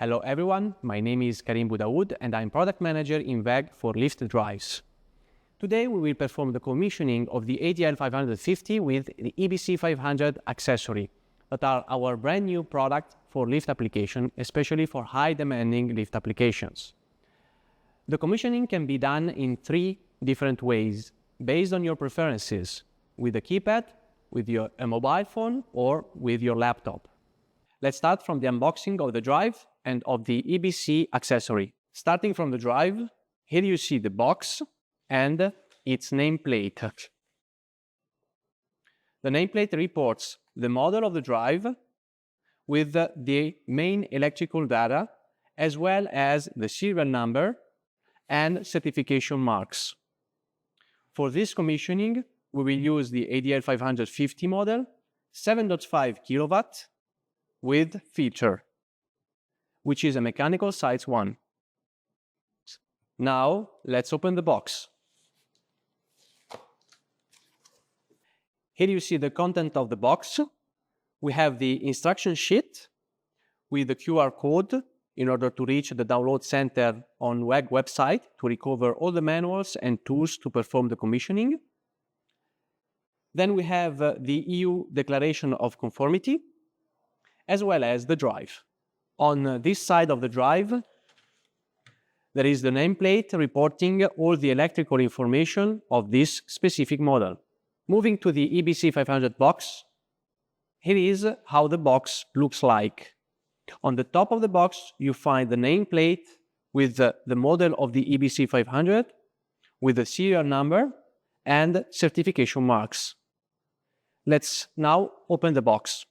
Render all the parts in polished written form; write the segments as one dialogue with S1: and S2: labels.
S1: Hello everyone, my name is Karim Boudaoud and I'm product manager in WEG for lift drives. Today we will perform the commissioning of the ADL550 with the EBC500 accessory that are our brand new product for lift application, especially for high demanding lift applications. The commissioning can be done in 3 different ways based on your preferences, with a keypad, with a mobile phone or with your laptop. Let's start from the unboxing of the drive and of the EBC accessory. Starting from the drive, here you see the box and its nameplate. The nameplate reports the model of the drive with the main electrical data, as well as the serial number and certification marks. For this commissioning, we will use the ADL550 model, 7.5 kilowatt with filter, which is a mechanical size 1. Now, let's open the box. Here you see the content of the box. We have the instruction sheet with the QR code in order to reach the download center on WEG website to recover all the manuals and tools to perform the commissioning. Then we have the EU Declaration of Conformity, as well as the drive. On this side of the drive, there is the nameplate reporting all the electrical information of this specific model. Moving to the EBC500 box, here is how the box looks like. On the top of the box, you find the nameplate with the model of the EBC500, with the serial number and certification marks. Let's now open the box.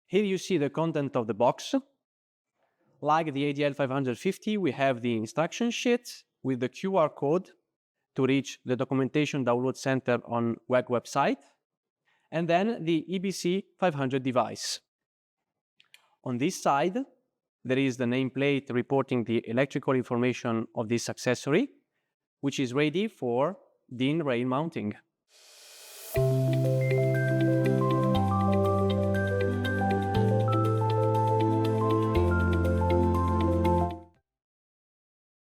S1: Here you see the content of the box. Like the ADL550, we have the instruction sheet with the QR code to reach the documentation download center on WEG website, and then the EBC500 device. On this side, there is the nameplate reporting the electrical information of this accessory, which is ready for DIN rail mounting.